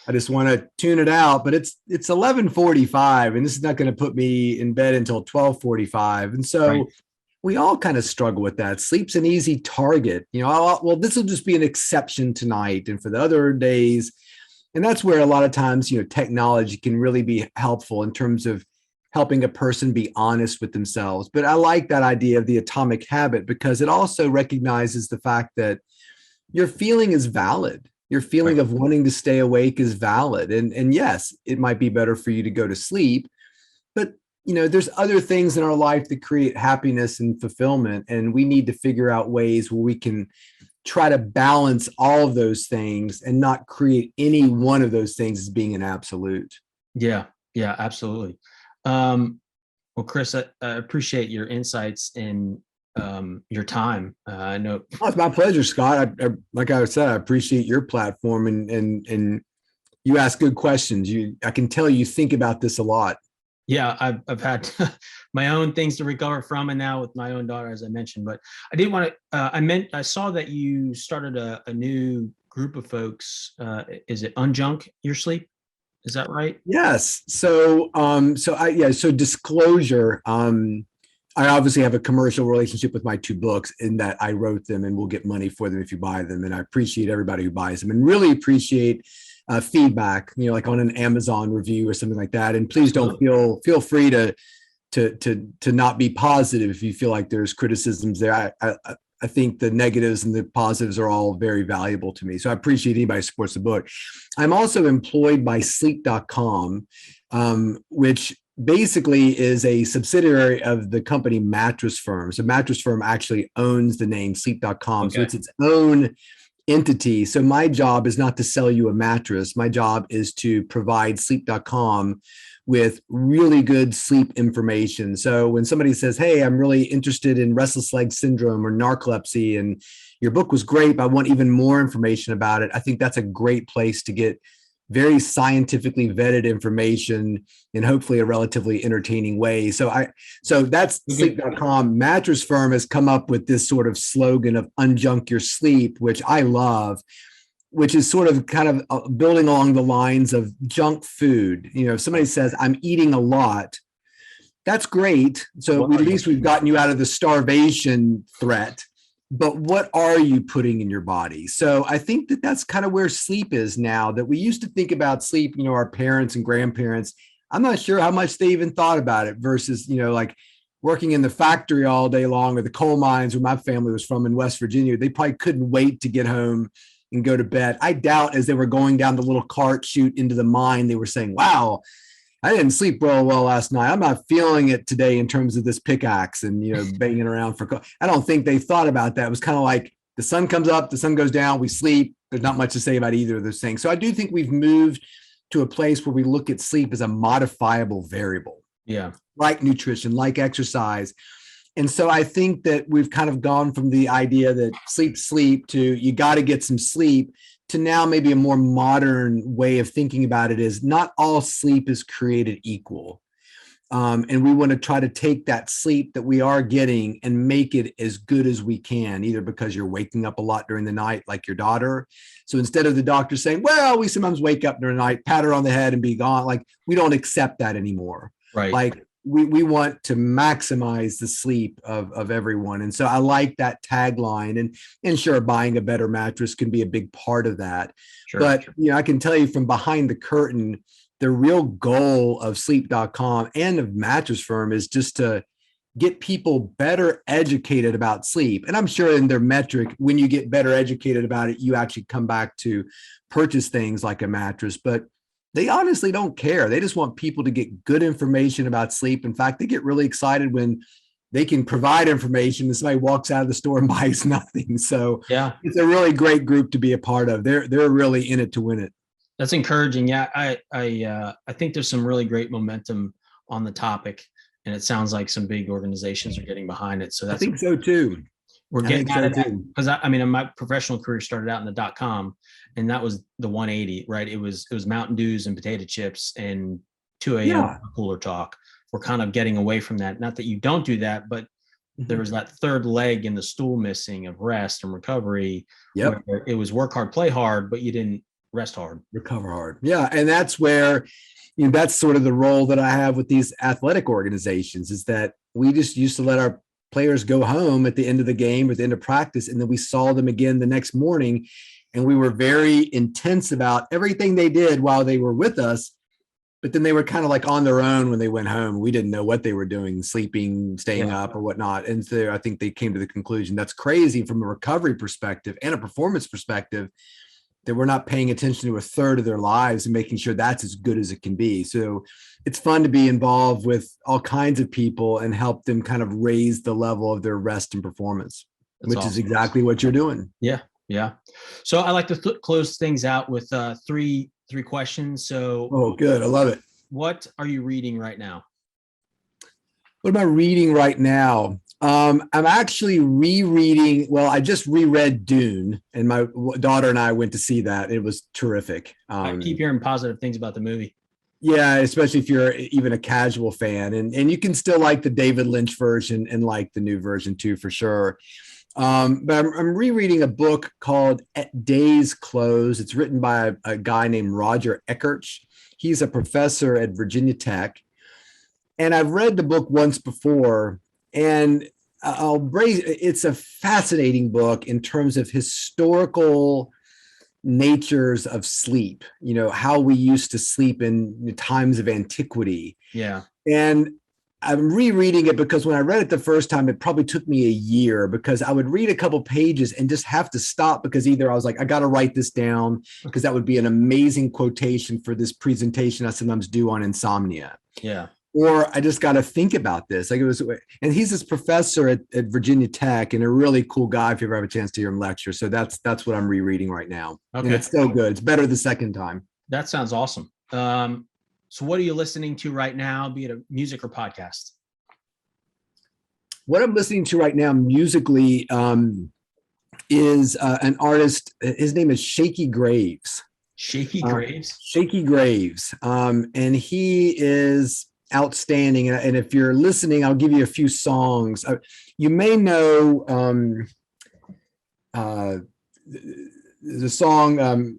I just want to tune it out. But it's 11:45, and this is not going to put me in bed until 12:45. And so we all kind of struggle with that. Sleep's an easy target. Well, this will just be an exception tonight, and for the other days. And that's where a lot of times, technology can really be helpful in terms of helping a person be honest with themselves. But I like that idea of the atomic habit, because it also recognizes the fact that your feeling is valid. Your feeling of wanting to stay awake is valid. And yes, it might be better for you to go to sleep, but there's other things in our life that create happiness and fulfillment. And we need to figure out ways where we can try to balance all of those things and not create any one of those things as being an absolute. Yeah, absolutely. Well, Chris, I appreciate your insights and your time. I know it's my pleasure, Scott. Like I said, I appreciate your platform, and you ask good questions. I can tell you think about this a lot. Yeah, I've had my own things to recover from, and now with my own daughter, as I mentioned. But I did want to. I saw that you started a new group of folks. Is it Unjunk Your Sleep? Is that right? Yes. So disclosure. I obviously have a commercial relationship with my 2 books, in that I wrote them and we'll get money for them if you buy them. And I appreciate everybody who buys them, and really appreciate feedback, like on an Amazon review or something like that. And please don't feel free to not be positive if you feel like there's criticisms there. I think the negatives and the positives are all very valuable to me. So I appreciate anybody who supports the book. I'm also employed by sleep.com, which basically is a subsidiary of the company Mattress Firm. So Mattress Firm actually owns the name sleep.com. Okay. So it's its own entity. So my job is not to sell you a mattress. My job is to provide sleep.com with really good sleep information. So when somebody says, hey, I'm really interested in restless leg syndrome or narcolepsy, and your book was great, but I want even more information about it, I think that's a great place to get very scientifically vetted information in hopefully a relatively entertaining way. So that's sleep.com. Mattress Firm has come up with this sort of slogan of unjunk your sleep, which I love, which is sort of kind of building along the lines of junk food. If somebody says I'm eating a lot, that's great. So at least we've gotten you out of the starvation threat. but what are you putting in your body? So I think that that's kind of where sleep is now, that we used to think about sleep, our parents and grandparents. I'm not sure how much they even thought about it versus, like working in the factory all day long or the coal mines where my family was from in West Virginia. They probably couldn't wait to get home and go to bed. I doubt as they were going down the little cart chute into the mine, they were saying, wow, I didn't sleep well last night. I'm not feeling it today in terms of this pickaxe and, banging around I don't think they thought about that. It was kind of like the sun comes up, the sun goes down, we sleep. There's not much to say about either of those things. So I do think we've moved to a place where we look at sleep as a modifiable variable. Yeah. Like nutrition, like exercise. And so I think that we've kind of gone from the idea that sleep to you got to get some sleep to now maybe a more modern way of thinking about it is not all sleep is created equal. And we want to try to take that sleep that we are getting and make it as good as we can, either because you're waking up a lot during the night, like your daughter. So instead of the doctor saying, well, we sometimes wake up during the night, pat her on the head and be gone, like we don't accept that anymore. Right. Like we want to maximize the sleep of everyone. And so I like that tagline, and sure, buying a better mattress can be a big part of that. Sure. But, I can tell you from behind the curtain, the real goal of sleep.com and of Mattress Firm is just to get people better educated about sleep. And I'm sure in their metric, when you get better educated about it, you actually come back to purchase things like a mattress. But they honestly don't care. They just want people to get good information about sleep. In fact, they get really excited when they can provide information and somebody walks out of the store and buys nothing. So yeah, it's a really great group to be a part of. They're really in it to win it. That's encouraging. Yeah, I think there's some really great momentum on the topic, and it sounds like some big organizations are getting behind it. So I think so too. We're getting at it because my professional career started out in the .com, and that was the 180, right? It was Mountain Dews and potato chips and 2 a.m. cooler talk. We're kind of getting away from that. Not that you don't do that, but there was that third leg in the stool missing of rest and recovery. Yep. Where it was work hard, play hard, but you didn't rest hard. Recover hard. Yeah. And that's where, that's sort of the role that I have with these athletic organizations, is that we just used to let our players go home at the end of the game or the end of practice, and then we saw them again the next morning. And we were very intense about everything they did while they were with us. But then they were kind of like on their own when they went home. We didn't know what they were doing, sleeping, staying up or whatnot. And so I think they came to the conclusion that's crazy from a recovery perspective and a performance perspective, that we're not paying attention to a third of their lives and making sure that's as good as it can be. So it's fun to be involved with all kinds of people and help them kind of raise the level of their rest and performance, which is exactly what you're doing. Yeah. Yeah. So I like to close things out with three questions. So, oh, good. I love it. What are you reading right now? What am I reading right now? I'm actually rereading. Well, I just reread Dune, and my daughter and I went to see that. It was terrific. I keep hearing positive things about the movie. Yeah, especially if you're even a casual fan, and you can still like the David Lynch version and like the new version too, for sure. But I'm rereading a book called At Day's Close. It's written by a guy named Roger Eckertz. He's a professor at Virginia Tech. And I've read the book once before, and it's a fascinating book in terms of historical natures of sleep, how we used to sleep in times of antiquity. Yeah. And I'm rereading it because when I read it the first time, it probably took me a year, because I would read a couple pages and just have to stop, because either I was like, I got to write this down because that would be an amazing quotation for this presentation I sometimes do on insomnia. Yeah. Or I just got to think about this. And he's this professor at Virginia Tech, and a really cool guy if you ever have a chance to hear him lecture. So that's what I'm rereading right now. Okay. And it's so good. It's better the second time. That sounds awesome. So what are you listening to right now, be it a music or podcast? What I'm listening to right now musically is an artist. His name is Shaky Graves. Shaky Graves? Shaky Graves. And he is outstanding. And if you're listening, I'll give you a few songs. You may know the song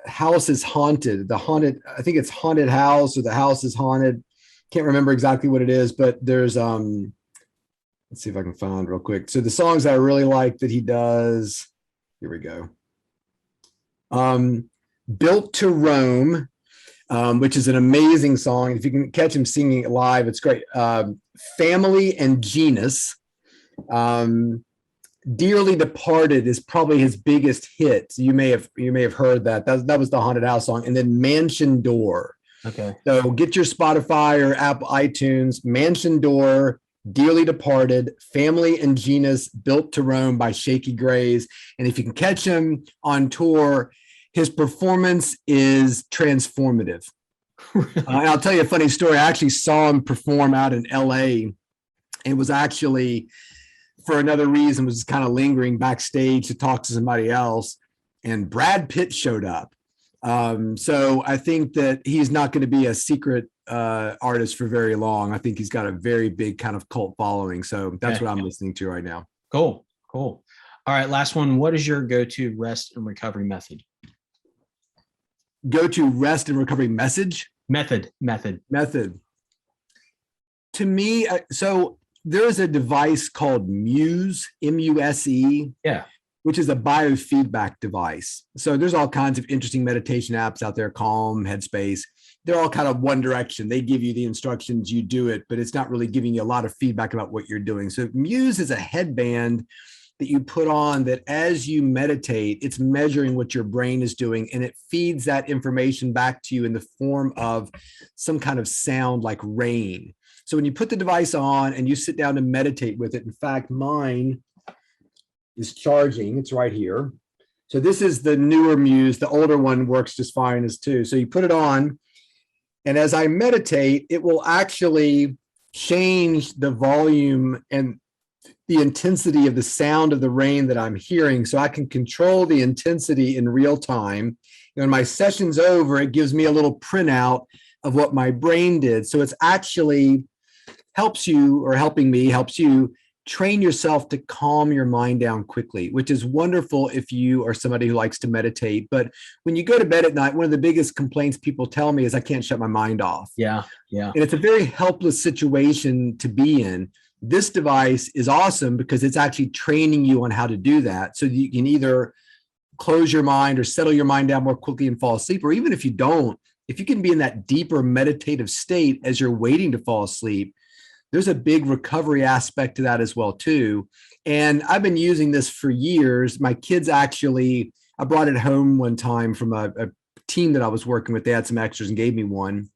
House is Haunted. I think it's Haunted House, or The House is Haunted. Can't remember exactly what it is, but there's Let's see if I can find real quick. So the songs I really like that he does, here we go. Built to Roam, which is an amazing song. If you can catch him singing it live, it's great. Family and Genus. Dearly Departed is probably his biggest hit. You may have heard that. That was the Haunted House song. And then Mansion Door. Okay. So get your Spotify or Apple iTunes, Mansion Door, Dearly Departed, Family and Genus, Built to Roam by Shaky Grays. And if you can catch him on tour, his performance is transformative. And I'll tell you a funny story. I actually saw him perform out in LA. It was actually for another reason, was kind of lingering backstage to talk to somebody else. And Brad Pitt showed up. So I think that he's not going to be a secret artist for very long. I think he's got a very big kind of cult following. So that's what I'm listening to right now. Cool. All right. Last one. What is your go-to rest and recovery method? Go-to rest and recovery method. To me, so there is a device called Muse, M-U-S-E. Yeah. Which is a biofeedback device. So there's all kinds of interesting meditation apps out there, Calm, Headspace. They're all kind of one direction. They give you the instructions, you do it, but it's not really giving you a lot of feedback about what you're doing. So Muse is a headband that you put on that as you meditate, it's measuring what your brain is doing, and it feeds that information back to you in the form of some kind of sound like rain. So when you put the device on and you sit down to meditate with it, in fact, mine is charging. It's right here. So this is the newer Muse. The older one works just fine as too. So you put it on, and as I meditate, it will actually change the volume and the intensity of the sound of the rain that I'm hearing, so I can control the intensity in real time. When my session's over, it gives me a little printout of what my brain did. So it's actually helps you train yourself to calm your mind down quickly, which is wonderful if you are somebody who likes to meditate. But when you go to bed at night, one of the biggest complaints people tell me is I can't shut my mind off. Yeah. And it's a very helpless situation to be in. This device is awesome because it's actually training you on how to do that. So you can either close your mind or settle your mind down more quickly and fall asleep. Or even if you don't, if you can be in that deeper meditative state as you're waiting to fall asleep, there's a big recovery aspect to that as well too. And I've been using this for years. My kids actually, I brought it home one time from a team that I was working with. They had some extras and gave me one.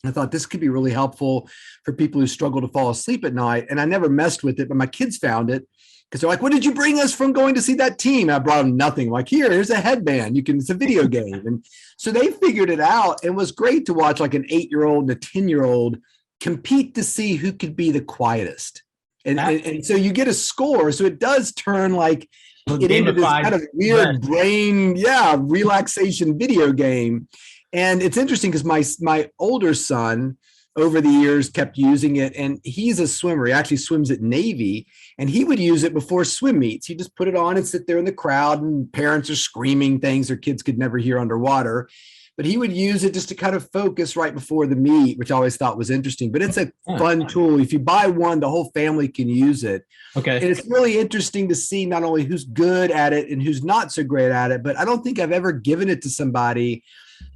I thought this could be really helpful for people who struggle to fall asleep at night. And I never messed with it, but my kids found it because they're like, what did you bring us from going to see that team? I brought them nothing. I'm like, here's a headband. It's a video game. And so they figured it out. And it was great to watch like an 8-year-old and a 10-year-old compete to see who could be the quietest. And so you get a score. So it does turn like it into this kind of weird brain, relaxation video game. And it's interesting because my older son over the years kept using it, and he's a swimmer. He actually swims at Navy, and he would use it before swim meets. He just put it on and sit there in the crowd, and parents are screaming things their kids could never hear underwater. But he would use it just to kind of focus right before the meet, which I always thought was interesting. But it's a fun tool. If you buy one, the whole family can use it. Okay. And it's really interesting to see not only who's good at it and who's not so great at it, but I don't think I've ever given it to somebody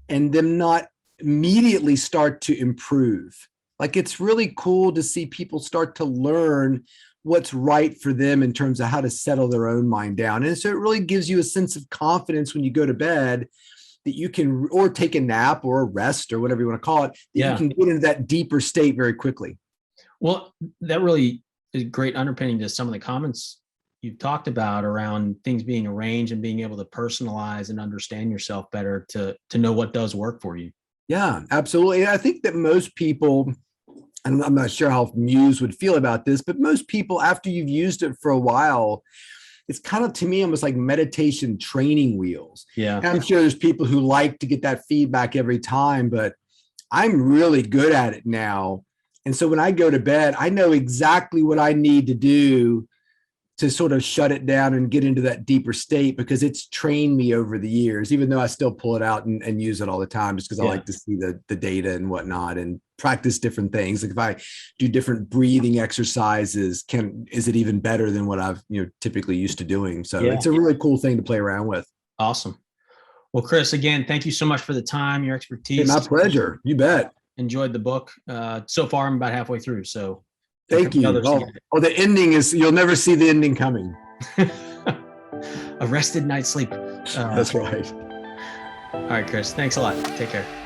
and them not immediately start to improve. Like, it's really cool to see people start to learn what's right for them in terms of how to settle their own mind down. And so it really gives you a sense of confidence when you go to bed that you can, or take a nap or a rest or whatever you want to call it, that you can get into that deeper state very quickly. Well, that really is great underpinning to some of the comments you've talked about around things being arranged and being able to personalize and understand yourself better to know what does work for you. Yeah, absolutely. I think that most people, and I'm not sure how Muse would feel about this, but most people, after you've used it for a while, it's kind of, to me, almost like meditation training wheels. Yeah. And I'm sure there's people who like to get that feedback every time, but I'm really good at it now. And so when I go to bed, I know exactly what I need to do to sort of shut it down and get into that deeper state, because it's trained me over the years, even though I still pull it out and use it all the time, just because I like to see the data and whatnot and practice different things. Like if I do different breathing exercises, is it even better than what I've typically used to doing? So it's a really cool thing to play around with. Awesome. Well, Chris, again, thank you so much for the time, your expertise. Hey, my pleasure. You bet. Enjoyed the book. So far, I'm about halfway through. So thank you. The ending is, you'll never see the ending coming. Arrested night sleep. That's right. All right, Chris. Thanks a lot. Take care.